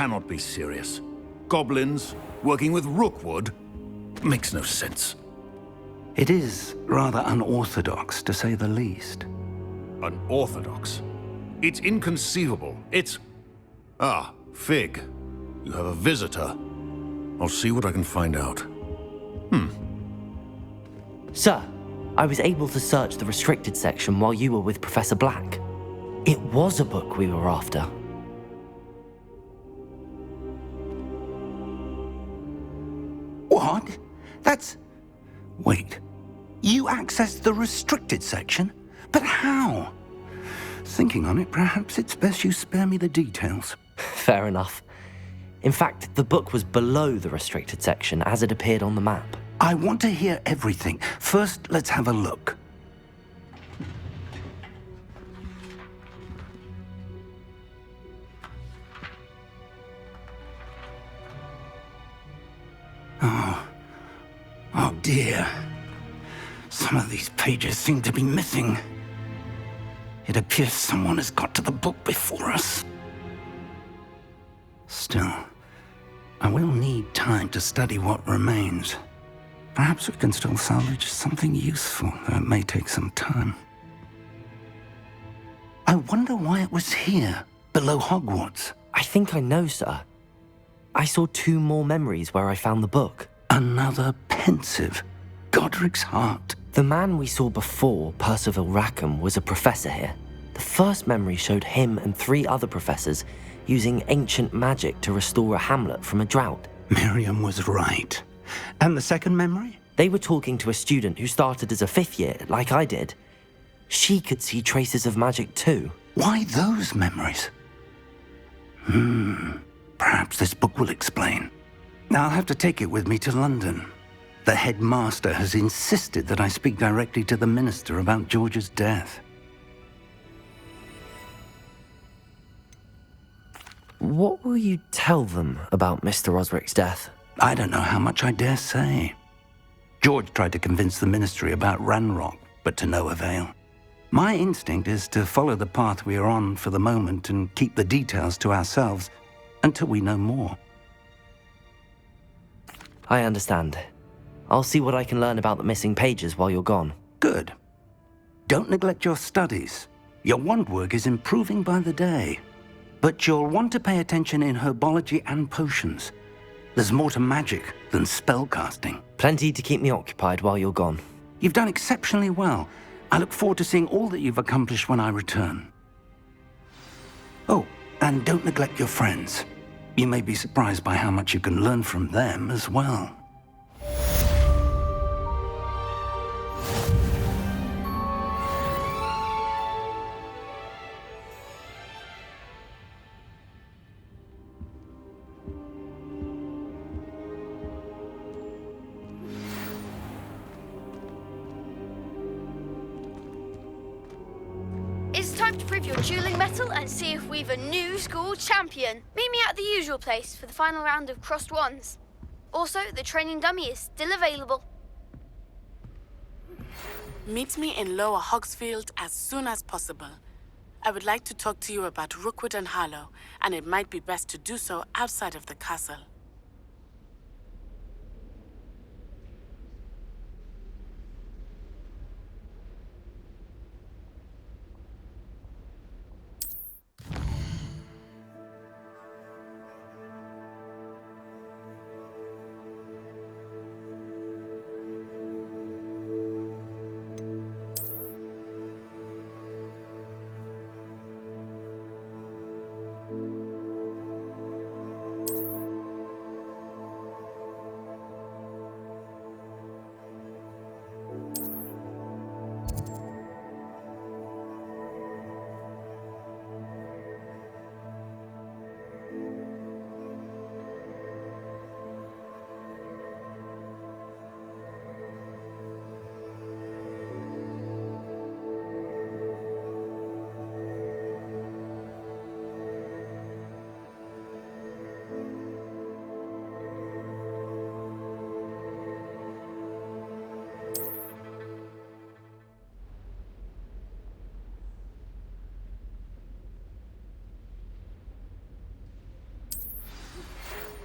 cannot be serious. Goblins working with Rookwood makes no sense. It is rather unorthodox, to say the least. Unorthodox? It's inconceivable. It's... Ah, Fig. You have a visitor. I'll see what I can find out. Sir, I was able to search the restricted section while you were with Professor Black. It was a book we were after. What? That's... Wait. You accessed the restricted section? But how? Thinking on it, perhaps it's best you spare me the details. Fair enough. In fact, the book was below the restricted section as it appeared on the map. I want to hear everything. First, let's have a look. Oh dear. Some of these pages seem to be missing. It appears someone has got to the book before us. Still, I will need time to study what remains. Perhaps we can still salvage something useful, though it may take some time. I wonder why it was here, below Hogwarts. I think I know, sir. I saw 2 more memories where I found the book. Another pensive. Godric's heart. The man we saw before, Percival Rackham, was a professor here. The first memory showed him and 3 other professors using ancient magic to restore a hamlet from a drought. Miriam was right. And the second memory? They were talking to a student who started as a 5th year, like I did. She could see traces of magic too. Why those memories? Perhaps this book will explain. I'll have to take it with me to London. The headmaster has insisted that I speak directly to the minister about George's death. What will you tell them about Mr. Osric's death? I don't know how much I dare say. George tried to convince the ministry about Ranrock, but to no avail. My instinct is to follow the path we are on for the moment and keep the details to ourselves until we know more. I understand. I'll see what I can learn about the missing pages while you're gone. Good. Don't neglect your studies. Your wand work is improving by the day. But you'll want to pay attention in herbology and potions. There's more to magic than spellcasting. Plenty to keep me occupied while you're gone. You've done exceptionally well. I look forward to seeing all that you've accomplished when I return. Oh, and don't neglect your friends. You may be surprised by how much you can learn from them as well. It's time to prove your dueling mettle and see if we've a new school champion. Meet me at the usual place for the final round of crossed wands. Also, the training dummy is still available. Meet me in Lower Hogsfild as soon as possible. I would like to talk to you about Rookwood and Harlow, and it might be best to do so outside of the castle.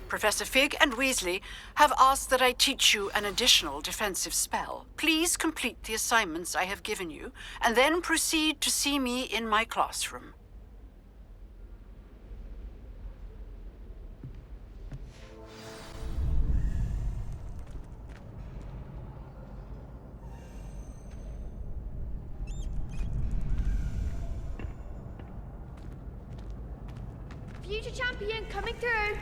Professor Fig and Weasley have asked that I teach you an additional defensive spell. Please complete the assignments I have given you, and then proceed to see me in my classroom. Future champion coming through.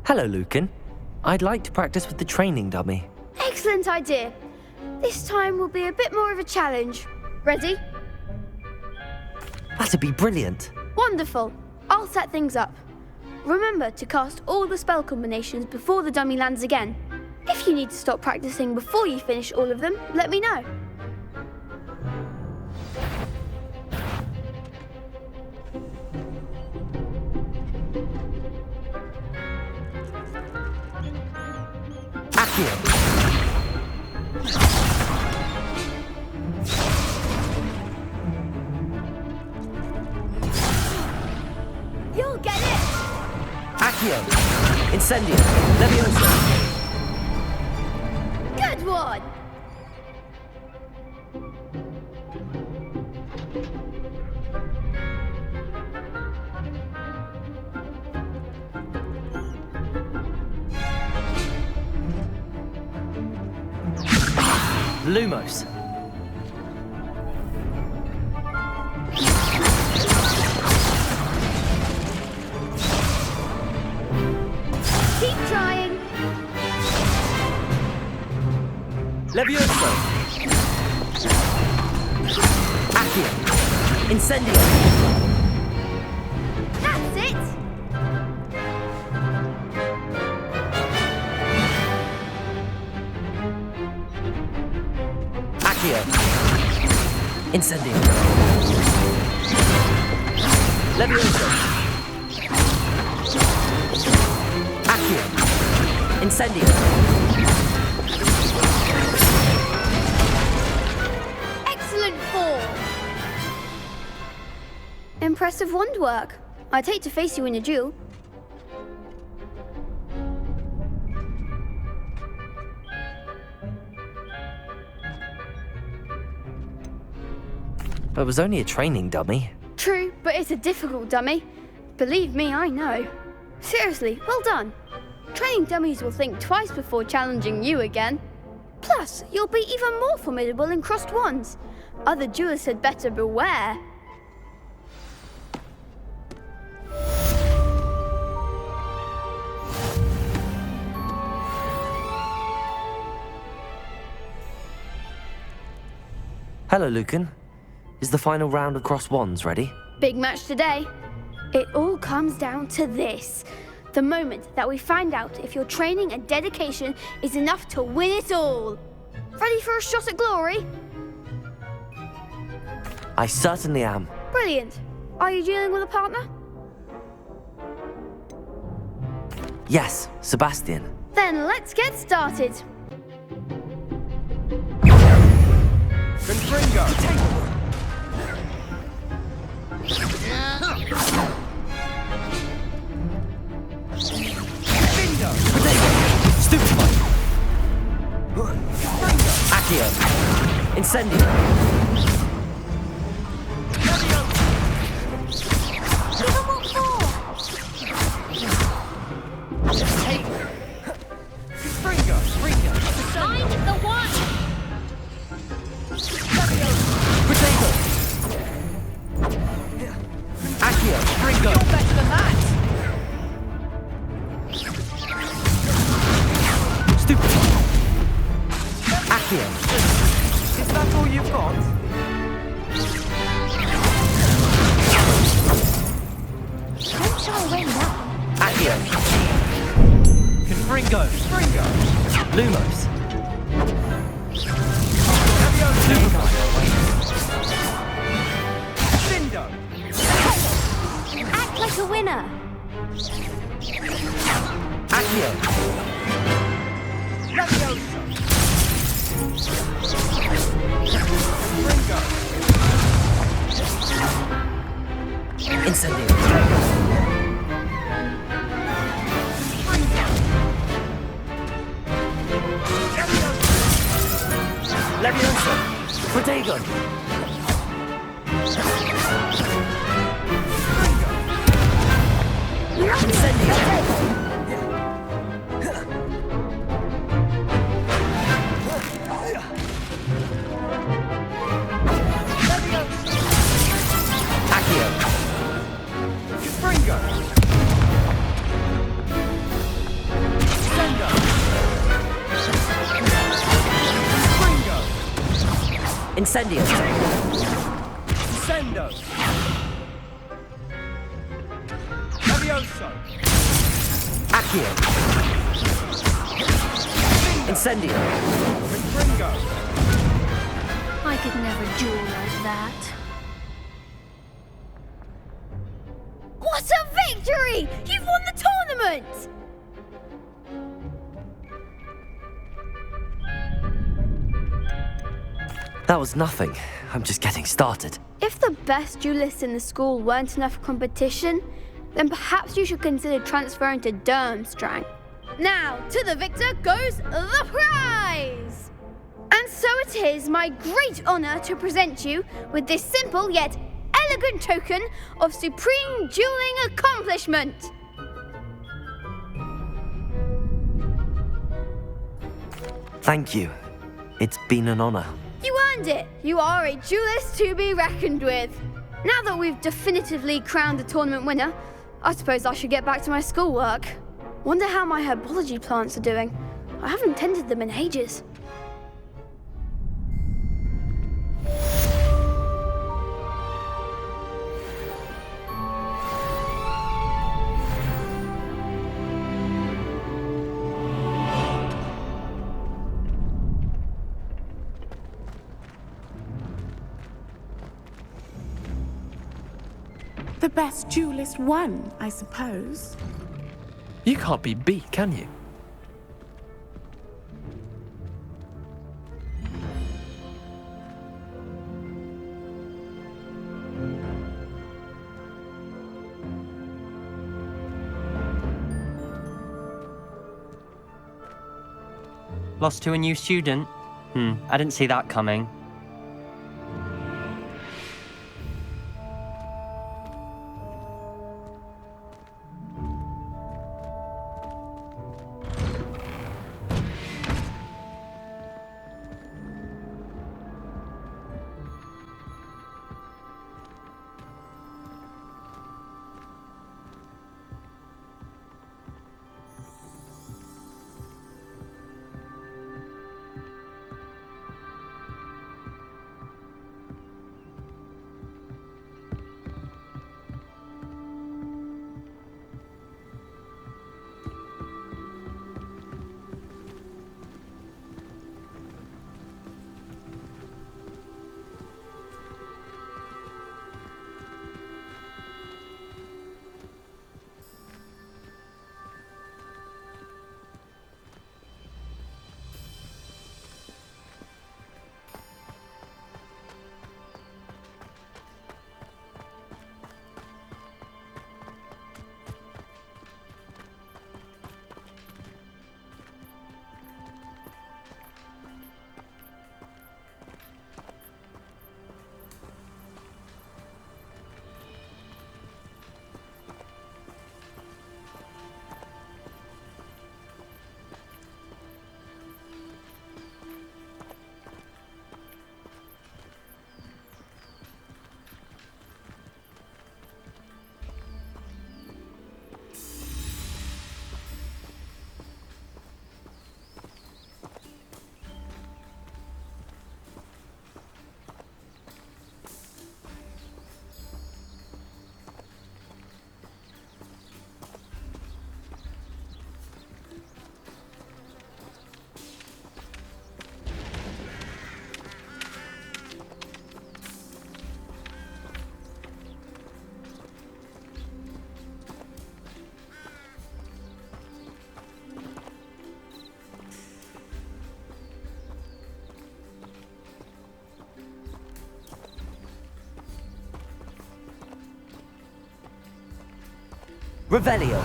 Hello, Lucan. I'd like to practice with the training dummy. Excellent idea. This time will be a bit more of a challenge. Ready? That'd be brilliant. Wonderful. I'll set things up. Remember to cast all the spell combinations before the dummy lands again. If you need to stop practicing before you finish all of them, let me know. Accio. You'll get it! Accio. Incendio. Leviosa. Good one! Lumos. Keep trying. Levioso. Accio. Incendio. That's it! Accio. Incendio. Levioso. Accio. Incendio. Excellent form! Impressive wand work. I'd hate to face you in a duel. But it was only a training dummy. True, but it's a difficult dummy. Believe me, I know. Seriously, well done. Training dummies will think twice before challenging you again. Plus, you'll be even more formidable in crossed wands. Other duelists had better beware. Hello, Lucan. Is the final round of crossed wands ready? Big match today. It all comes down to this. The moment that we find out if your training and dedication is enough to win it all. Ready for a shot at glory? I certainly am. Brilliant. Are you dealing with a partner? Yes, Sebastian. Then let's get started. Confringo! Stupefy. Accio. Incendio. Even what for? Confringo. Find the one! Potato. Accio. Fringo. You're better than that! Stupefy. Accio. Is that all you've got? Don't shy away now. Accio. Confringo. Lumos. Act like a winner. Accio. Incendio. Leviosa! Protegon! Incendio! Sendo! Levioso! Accio! Incendio! Ringo! I could never duel like that. What a victory! You've won the tournament! That was nothing. I'm just getting started. If the best duelists in the school weren't enough competition, then perhaps you should consider transferring to Durmstrang. Now, to the victor goes the prize! And so it is my great honor to present you with this simple yet elegant token of supreme dueling accomplishment. Thank you. It's been an honor. You earned it! You are a duelist to be reckoned with. Now that we've definitively crowned the tournament winner, I suppose I should get back to my schoolwork. Wonder how my herbology plants are doing. I haven't tended them in ages. The best duelist won, I suppose. You can't be beat, can you? Lost to a new student? I didn't see that coming. Revelio.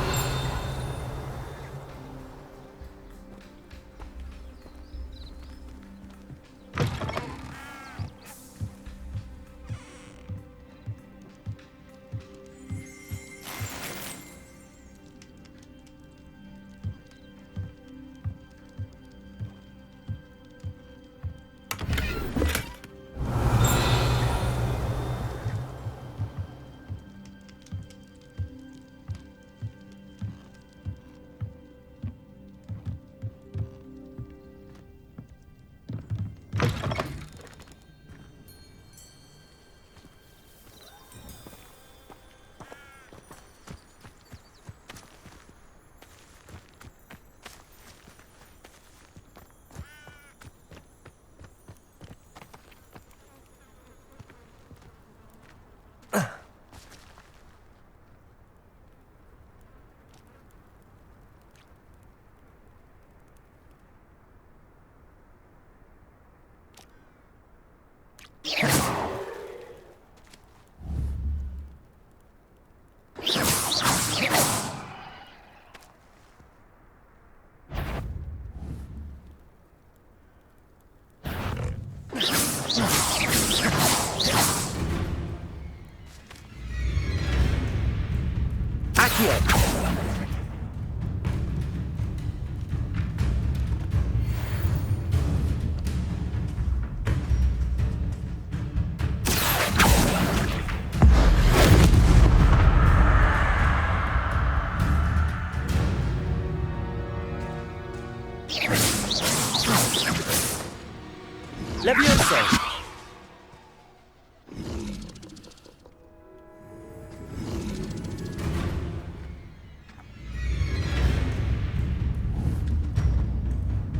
Levioso.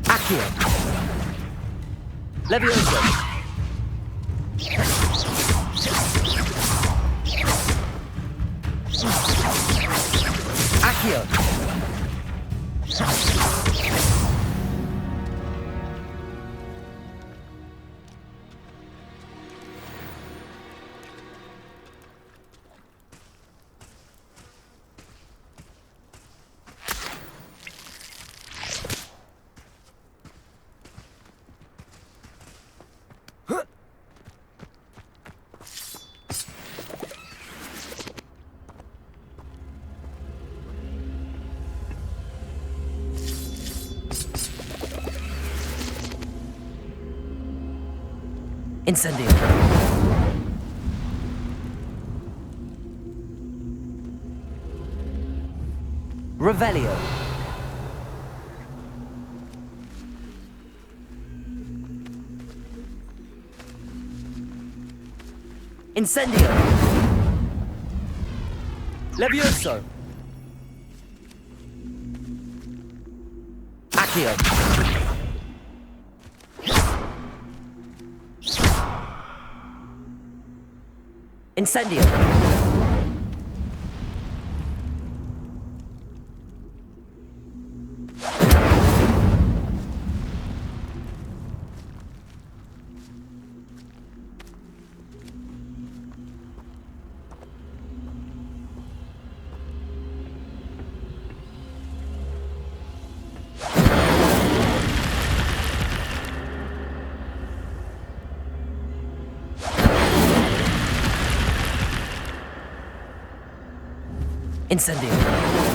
Accio. Levioso. Accio. Incendio. Revelio. Incendio. Levioso. Accio. Incendio. Incendio.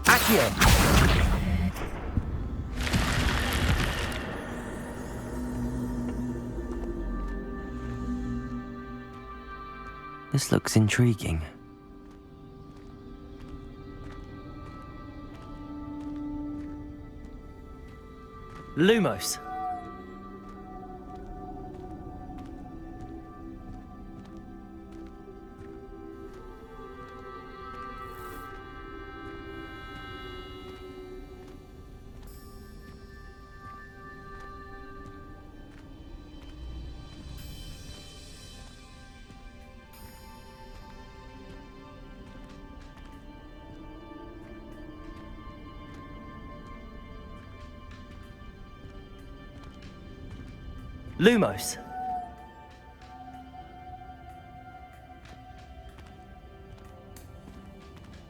Accio. This looks intriguing. Lumos. Lumos.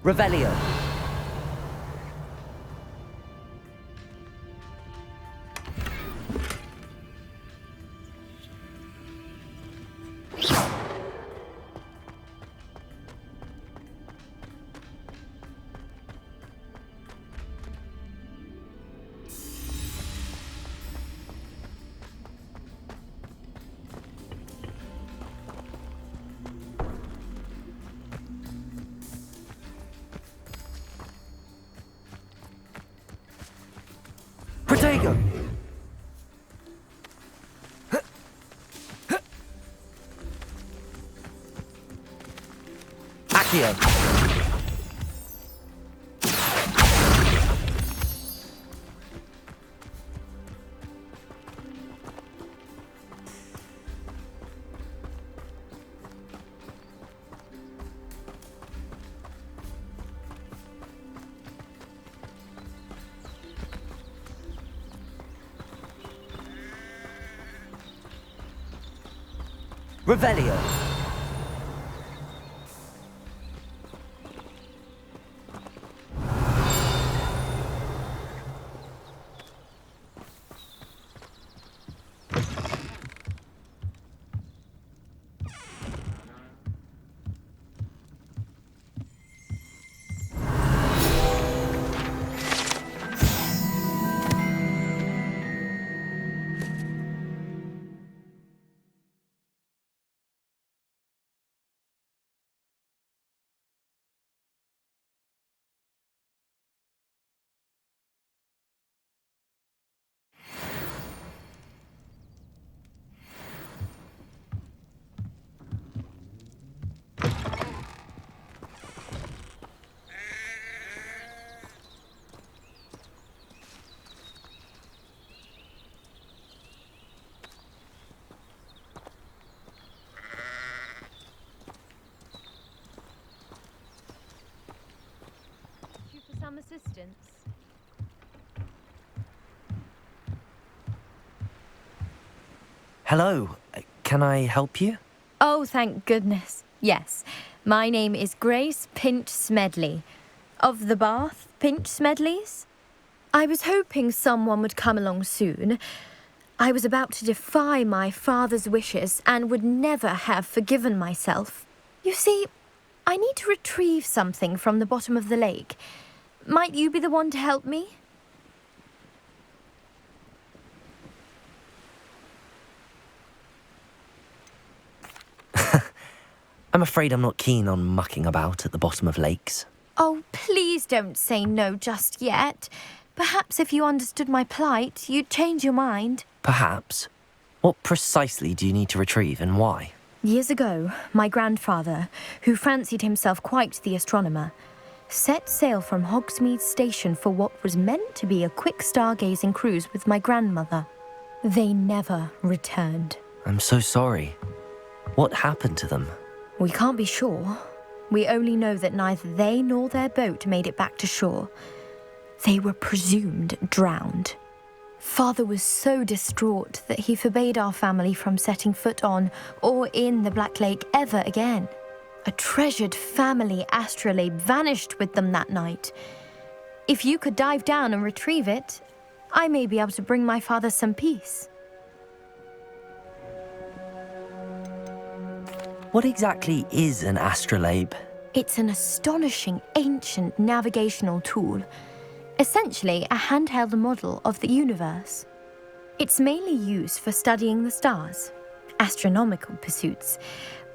Revelio. Protego! Accio! Revelio. Some assistance. Hello. Can I help you? Oh, thank goodness. Yes. My name is Grace Pinch Smedley. Of the Bath Pinch Smedleys? I was hoping someone would come along soon. I was about to defy my father's wishes and would never have forgiven myself. You see, I need to retrieve something from the bottom of the lake. Might you be the one to help me? I'm afraid I'm not keen on mucking about at the bottom of lakes. Oh, please don't say no just yet. Perhaps if you understood my plight, you'd change your mind. Perhaps. What precisely do you need to retrieve and why? Years ago, my grandfather, who fancied himself quite the astronomer, set sail from Hogsmeade Station for what was meant to be a quick stargazing cruise with my grandmother. They never returned. I'm so sorry. What happened to them? We can't be sure. We only know that neither they nor their boat made it back to shore. They were presumed drowned. Father was so distraught that he forbade our family from setting foot on or in the Black Lake ever again. A treasured family astrolabe vanished with them that night. If you could dive down and retrieve it, I may be able to bring my father some peace. What exactly is an astrolabe? It's an astonishing ancient navigational tool, essentially a handheld model of the universe. It's mainly used for studying the stars, astronomical pursuits,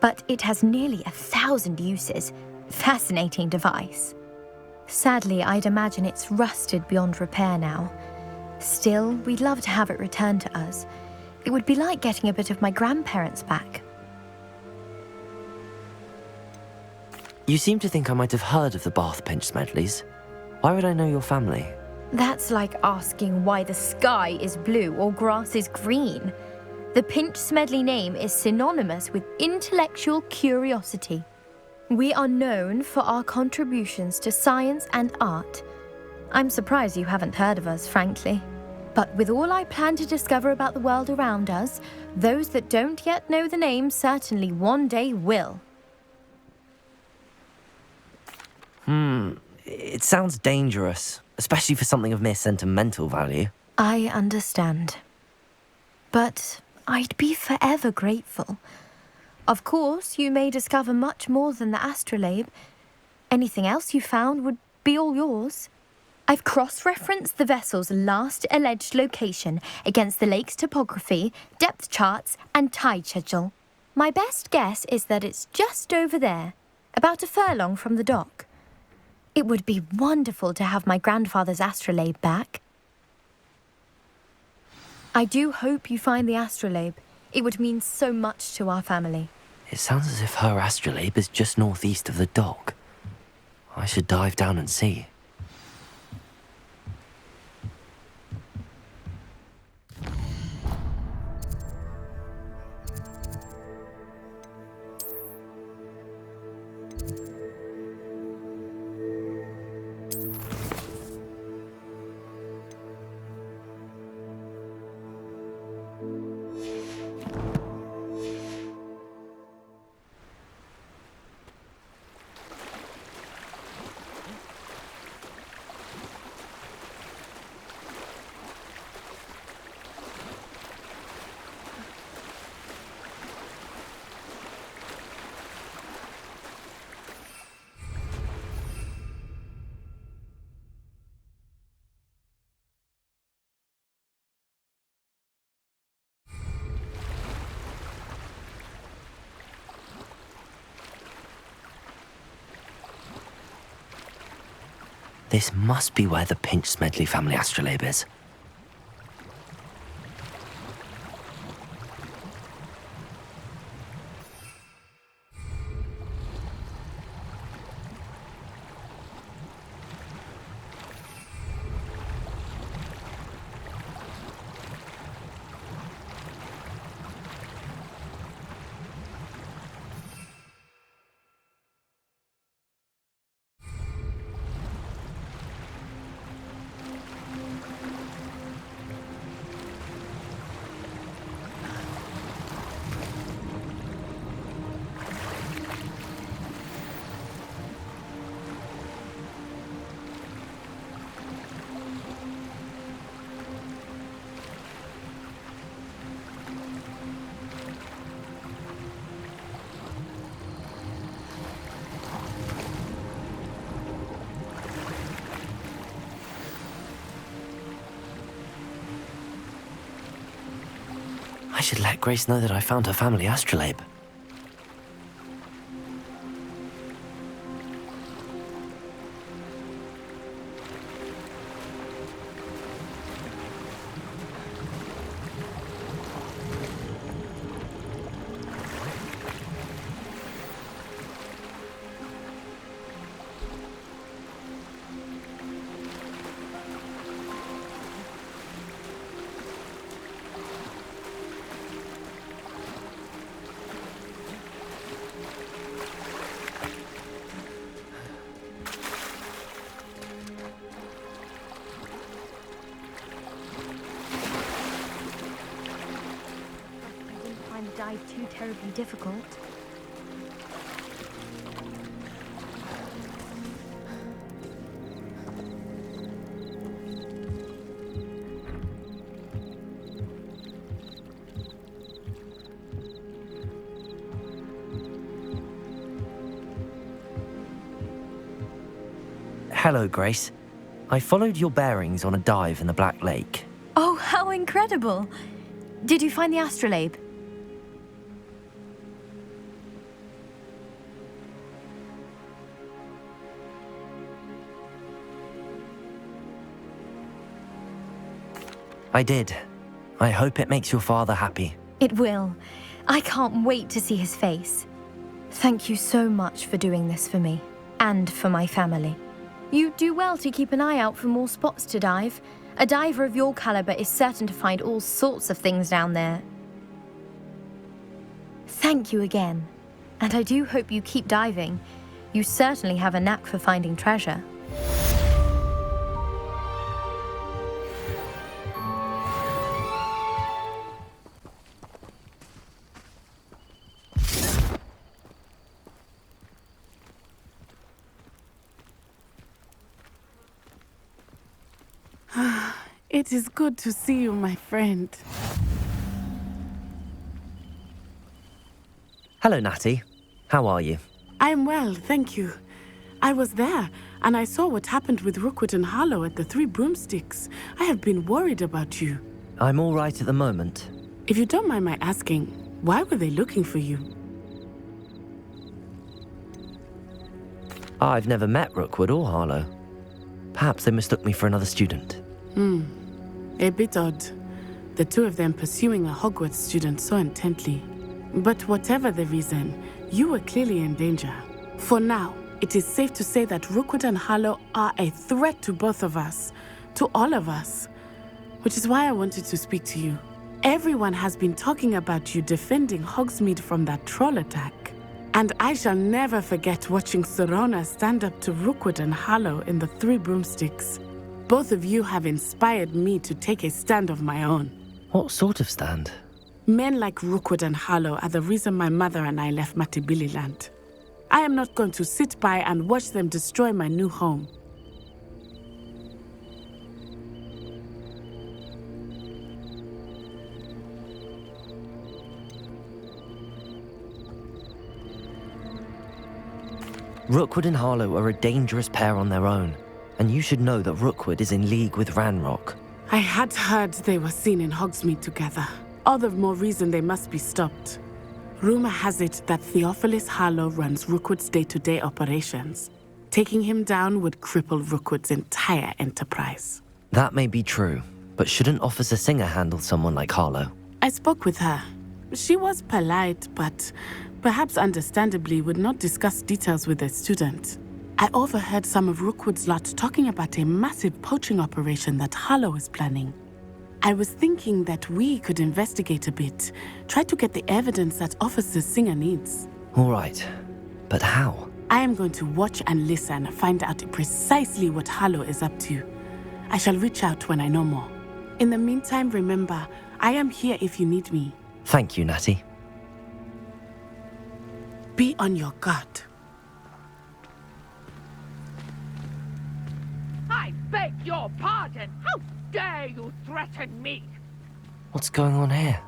but it has nearly 1,000 uses. Fascinating device. Sadly, I'd imagine it's rusted beyond repair now. Still, we'd love to have it returned to us. It would be like getting a bit of my grandparents back. You seem to think I might have heard of the Bath Pinch Smedleys. Why would I know your family? That's like asking why the sky is blue or grass is green. The Pinch Smedley name is synonymous with intellectual curiosity. We are known for our contributions to science and art. I'm surprised you haven't heard of us, frankly. But with all I plan to discover about the world around us, those that don't yet know the name certainly one day will. It sounds dangerous, especially for something of mere sentimental value. I understand. But I'd be forever grateful. Of course, you may discover much more than the astrolabe. Anything else you found would be all yours. I've cross-referenced the vessel's last alleged location against the lake's topography, depth charts, and tide schedule. My best guess is that it's just over there, about a furlong from the dock. It would be wonderful to have my grandfather's astrolabe back. I do hope you find the astrolabe. It would mean so much to our family. It sounds as if her astrolabe is just northeast of the dock. I should dive down and see. This must be where the Pinch Smedley family astrolabe is. I should let Grace know that I found her family astrolabe. Dive too terribly difficult. Hello, Grace. I followed your bearings on a dive in the Black Lake. Oh, how incredible! Did you find the astrolabe? I did. I hope it makes your father happy. It will. I can't wait to see his face. Thank you so much for doing this for me, and for my family. You do well to keep an eye out for more spots to dive. A diver of your caliber is certain to find all sorts of things down there. Thank you again. And I do hope you keep diving. You certainly have a knack for finding treasure. It is good to see you, my friend. Hello, Natty. How are you? I'm well, thank you. I was there, and I saw what happened with Rookwood and Harlow at the Three Broomsticks. I have been worried about you. I'm all right at the moment. If you don't mind my asking, why were they looking for you? I've never met Rookwood or Harlow. Perhaps they mistook me for another student. A bit odd. The two of them pursuing a Hogwarts student so intently. But whatever the reason, you were clearly in danger. For now, it is safe to say that Rookwood and Harlow are a threat to both of us. To all of us. Which is why I wanted to speak to you. Everyone has been talking about you defending Hogsmeade from that troll attack. And I shall never forget watching Serona stand up to Rookwood and Harlow in the Three Broomsticks. Both of you have inspired me to take a stand of my own. What sort of stand? Men like Rookwood and Harlow are the reason my mother and I left Matibililand. I am not going to sit by and watch them destroy my new home. Rookwood and Harlow are a dangerous pair on their own, and you should know that Rookwood is in league with Ranrock. I had heard they were seen in Hogsmeade together. All the more reason they must be stopped. Rumor has it that Theophilus Harlow runs Rookwood's day-to-day operations. Taking him down would cripple Rookwood's entire enterprise. That may be true, but shouldn't Officer Singer handle someone like Harlow? I spoke with her. She was polite, but perhaps understandably would not discuss details with a student. I overheard some of Rookwood's lot talking about a massive poaching operation that Harlow is planning. I was thinking that we could investigate a bit, try to get the evidence that Officer Singer needs. All right, but how? I am going to watch and listen, find out precisely what Harlow is up to. I shall reach out when I know more. In the meantime, remember, I am here if you need me. Thank you, Natty. Be on your guard. I beg your pardon! How dare you threaten me? What's going on here?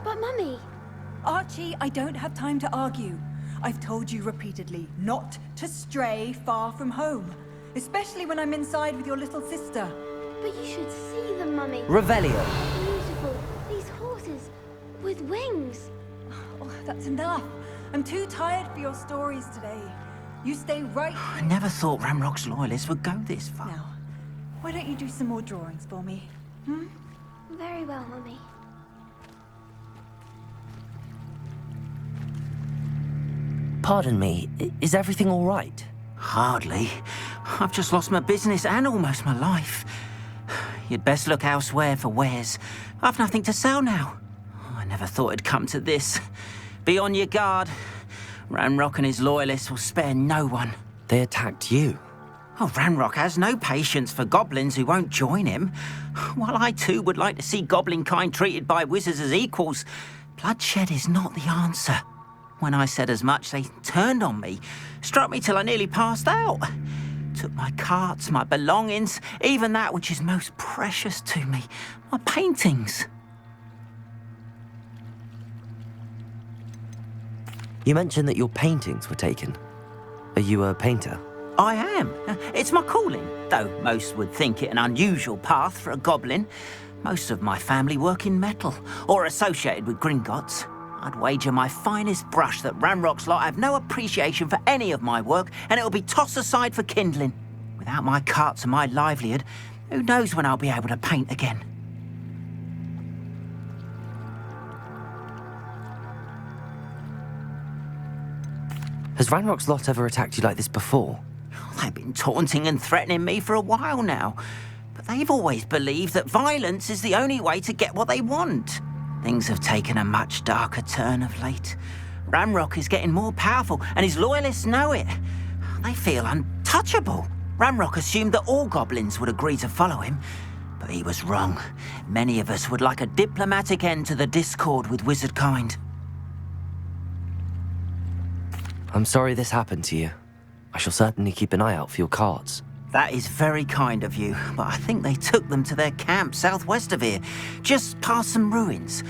But Mummy... Archie, I don't have time to argue. I've told you repeatedly not to stray far from home, especially when I'm inside with your little sister. But you should see them, Mummy. Revelio. Beautiful. These horses with wings. Oh, that's enough. I'm too tired for your stories today. You stay right here. I never thought Ranrock's loyalists would go this far. Now, why don't you do some more drawings for me? Very well, Mummy. Pardon me, is everything all right? Hardly. I've just lost my business and almost my life. You'd best look elsewhere for wares. I've nothing to sell now. I never thought it'd come to this. Be on your guard. Ranrock and his loyalists will spare no one. They attacked you? Oh, Ranrock has no patience for goblins who won't join him. While I too would like to see goblin kind treated by wizards as equals, bloodshed is not the answer. When I said as much, they turned on me, struck me till I nearly passed out. Took my carts, my belongings, even that which is most precious to me, my paintings. You mentioned that your paintings were taken. Are you a painter? I am. It's my calling, though most would think it an unusual path for a goblin. Most of my family work in metal, or associated with Gringotts. I'd wager my finest brush that Ranrock's lot have no appreciation for any of my work, and it'll be tossed aside for kindling. Without my carts and my livelihood, who knows when I'll be able to paint again? Has Ranrock's lot ever attacked you like this before? They've been taunting and threatening me for a while now, but they've always believed that violence is the only way to get what they want. Things have taken a much darker turn of late. Ranrock is getting more powerful, and his loyalists know it. They feel untouchable. Ranrock assumed that all goblins would agree to follow him, but he was wrong. Many of us would like a diplomatic end to the discord with wizard kind. I'm sorry this happened to you. I shall certainly keep an eye out for your carts. That is very kind of you, but I think they took them to their camp southwest of here, just past some ruins.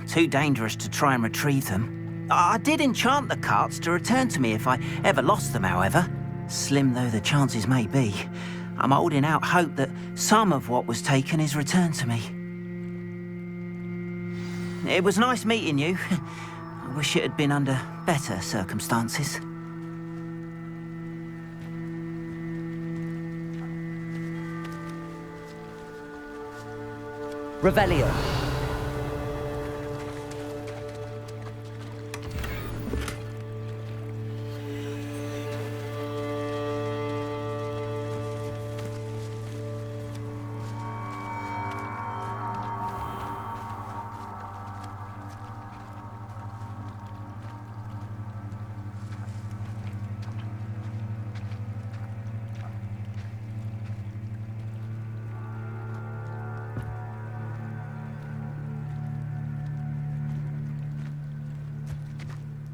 Too dangerous to try and retrieve them. I did enchant the carts to return to me if I ever lost them, however. Slim though the chances may be, I'm holding out hope that some of what was taken is returned to me. It was nice meeting you. I wish it had been under better circumstances. Revelio.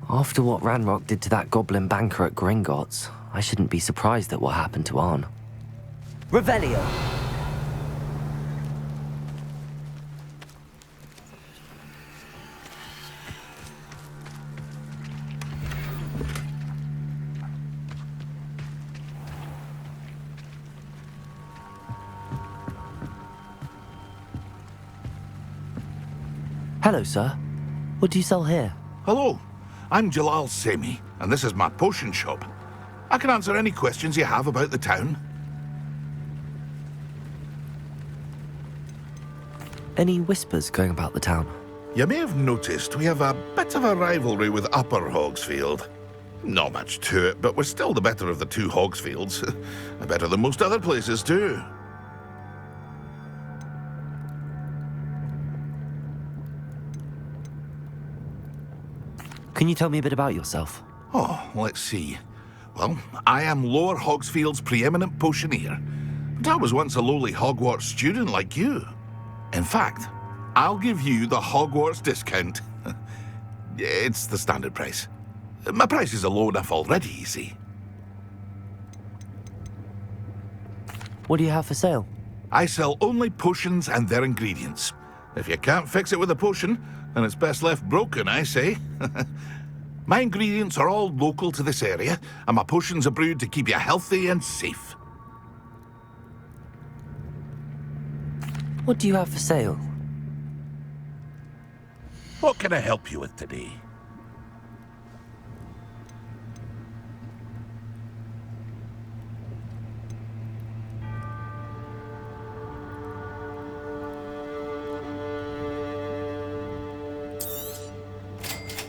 After what Ranrock did to that goblin banker at Gringotts, I shouldn't be surprised at what happened to Arn. Revelio! Hello, sir. What do you sell here? Hello. I'm Jalal Semi, and this is my potion shop. I can answer any questions you have about the town. Any whispers going about the town? You may have noticed we have a bit of a rivalry with Upper Hogsfield. Not much to it, but we're still the better of the two Hogsfields. Better than most other places, too. Can you tell me a bit about yourself? Oh, let's see. Well, I am Lower Hogsfield's preeminent potioneer, but I was once a lowly Hogwarts student like you. In fact, I'll give you the Hogwarts discount. It's the standard price. My prices are low enough already, you see. What do you have for sale? I sell only potions and their ingredients. If you can't fix it with a potion, then it's best left broken, I say. My ingredients are all local to this area, and my potions are brewed to keep you healthy and safe. What do you have for sale? What can I help you with today?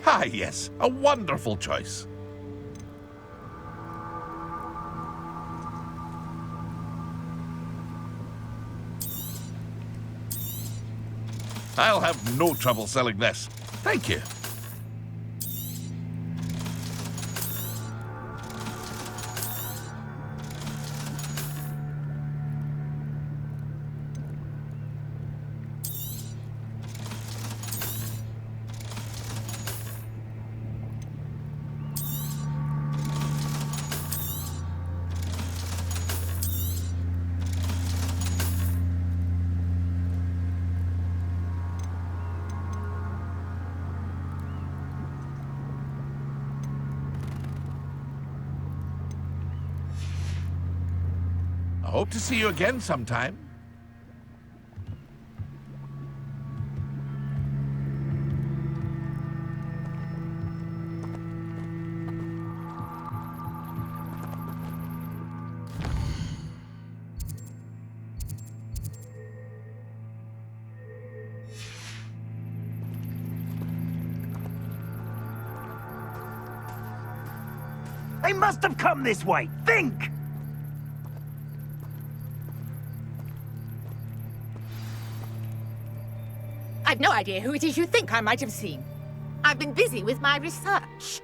Ah, yes, a wonderful choice. I'll have no trouble selling this. Thank you. I hope to see you again sometime. They must have come this way. Think! I've no idea who it is you think I might have seen. I've been busy with my research.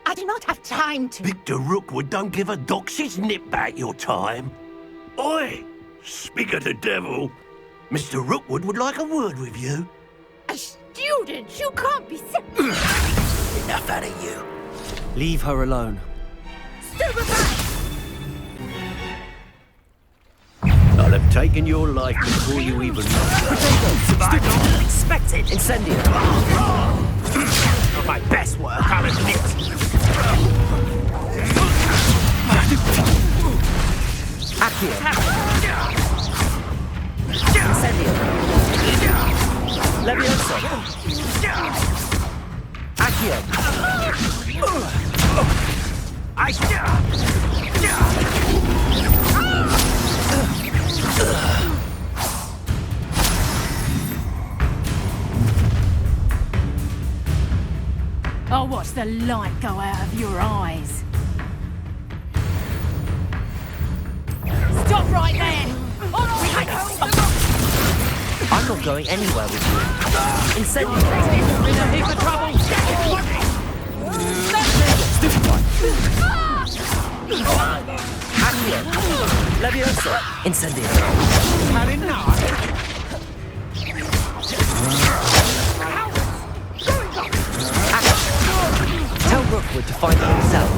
I do not have time to... Victor Rookwood don't give a doxy's nip back your time. Oi! Speak of the devil. Mr. Rookwood would like a word with you. A student? You can't be sick. Enough out of you. Leave her alone. I'll have taken your life before you even know. Potato! Expected! Incendio! Not my best work, I'll admit. Accio! Incendio! Levioso! Accio! I'll watch the light go out of your eyes. Stop right there! I'm not going anywhere with you. Incendio! In a heap of trouble! Stupid one! Accio! Levioso! Incendio! Had enough? Tell Rookwood to find her himself.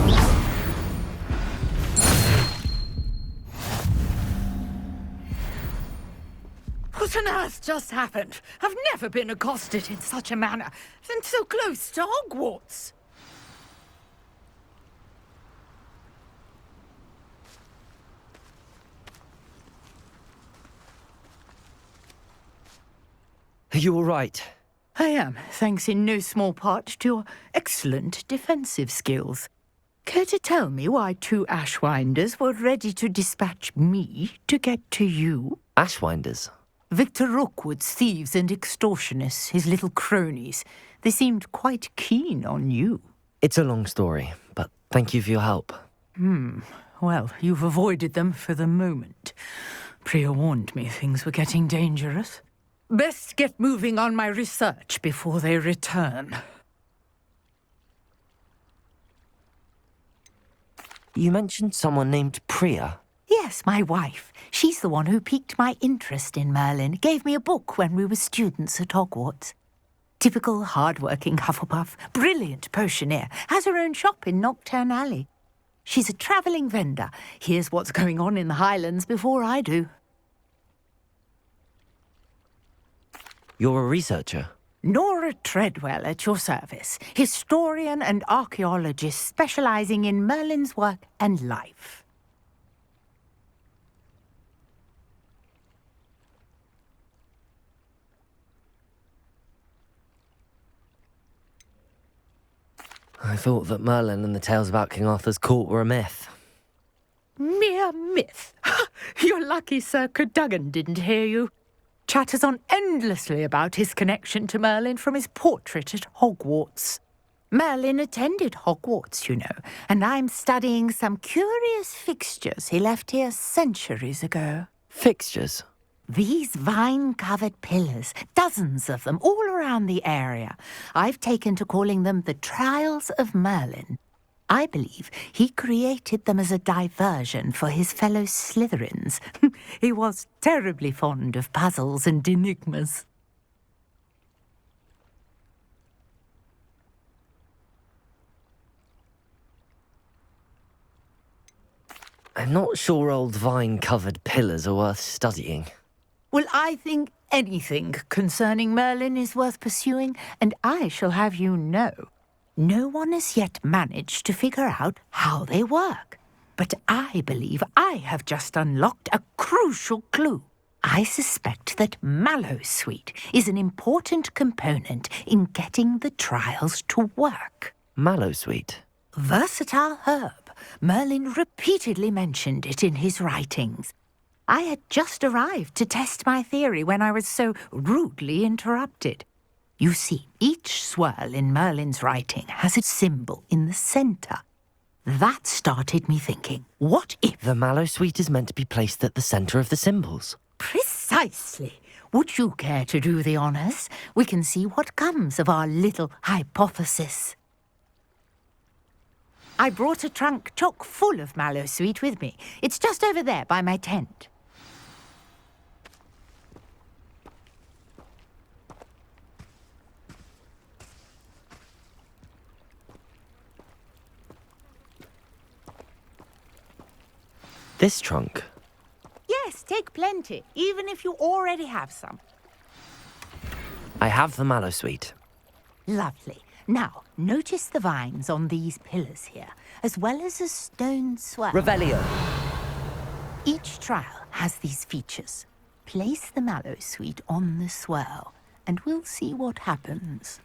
What on earth just happened? I've never been accosted in such a manner, and so close to Hogwarts. Are you all right? I am, thanks in no small part to your excellent defensive skills. Care to tell me why 2 Ashwinders were ready to dispatch me to get to you? Ashwinders? Victor Rookwood's thieves and extortionists, his little cronies. They seemed quite keen on you. It's a long story, but thank you for your help. Well, you've avoided them for the moment. Priya warned me things were getting dangerous. Best get moving on my research before they return. You mentioned someone named Priya. Yes, my wife. She's the one who piqued my interest in Merlin. Gave me a book when we were students at Hogwarts. Typical hard-working Hufflepuff, brilliant potioneer, has her own shop in Knockturn Alley. She's a travelling vendor. Hears what's going on in the Highlands before I do. You're a researcher? Nora Treadwell at your service. Historian and archaeologist specialising in Merlin's work and life. I thought that Merlin and the tales about King Arthur's court were a myth. Mere myth. You're lucky Sir Cadogan didn't hear you. Chatters on endlessly about his connection to Merlin from his portrait at Hogwarts. Merlin attended Hogwarts, you know, and I'm studying some curious fixtures he left here centuries ago. Fixtures? These vine-covered pillars, dozens of them, all around the area. I've taken to calling them the Trials of Merlin. I believe he created them as a diversion for his fellow Slytherins. He was terribly fond of puzzles and enigmas. I'm not sure old vine-covered pillars are worth studying. Well, I think anything concerning Merlin is worth pursuing, and I shall have you know, no one has yet managed to figure out how they work. but I believe I have just unlocked a crucial clue. I suspect that mallowsweet is an important component in getting the trials to work. Mallowsweet? Versatile herb. Merlin repeatedly mentioned it in his writings. I had just arrived to test my theory when I was so rudely interrupted. You see, each swirl in Merlin's writing has a symbol in the centre. That started me thinking, what if... The mallowsweet is meant to be placed at the centre of the symbols. Precisely. Would you care to do the honours? We can see what comes of our little hypothesis. I brought a trunk chock full of mallowsweet with me. It's just over there by my tent. This trunk? Yes, take plenty, even if you already have some. I have the mallowsweet. Lovely. Now, notice the vines on these pillars here, as well as a stone swirl. Revelio. Each trial has these features. Place the mallowsweet on the swirl, and we'll see what happens.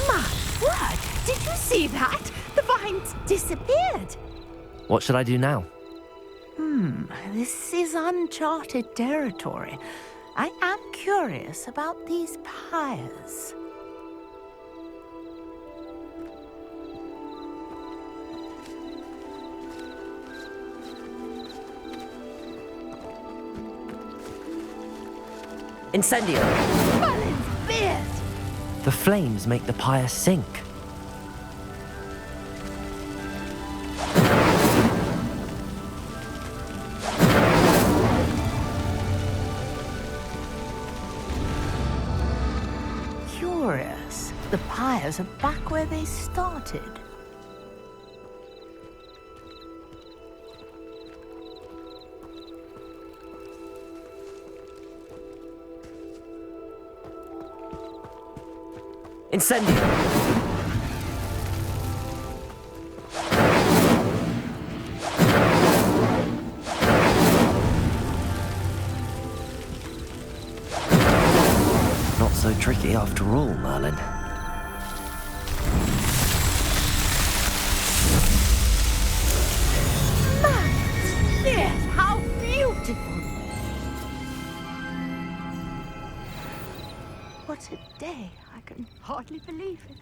My word! Did you see that? The vines disappeared. What should I do now? This is uncharted territory. I am curious about these pyres. Incendio! Merlin's beard! The flames make the pyre sink. Curious. The pyres are back where they started. Incendio! Not so tricky after all, Merlin. Yes, how beautiful! What a day! I can hardly believe it.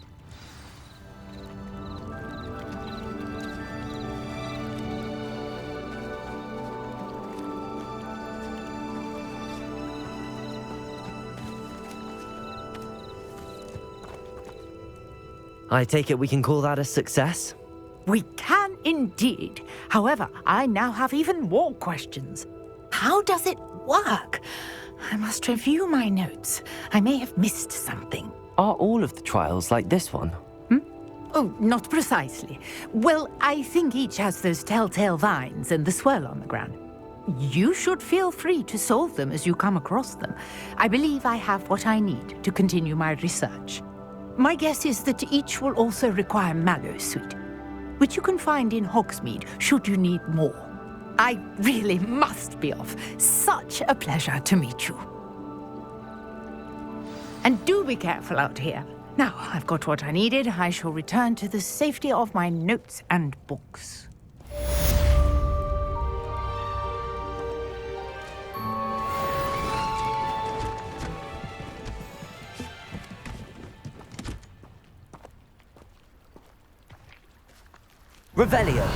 I take it we can call that a success? We can indeed. However, I now have even more questions. How does it work? I must review my notes. I may have missed something. Are all of the trials like this one? Oh, not precisely. Well, I think each has those telltale vines and the swirl on the ground. You should feel free to solve them as you come across them. I believe I have what I need to continue my research. My guess is that each will also require mallowsweet, which you can find in Hogsmeade should you need more. I really must be off. Such a pleasure to meet you. And do be careful out here. Now, I've got what I needed. I shall return to the safety of my notes and books. Revelio!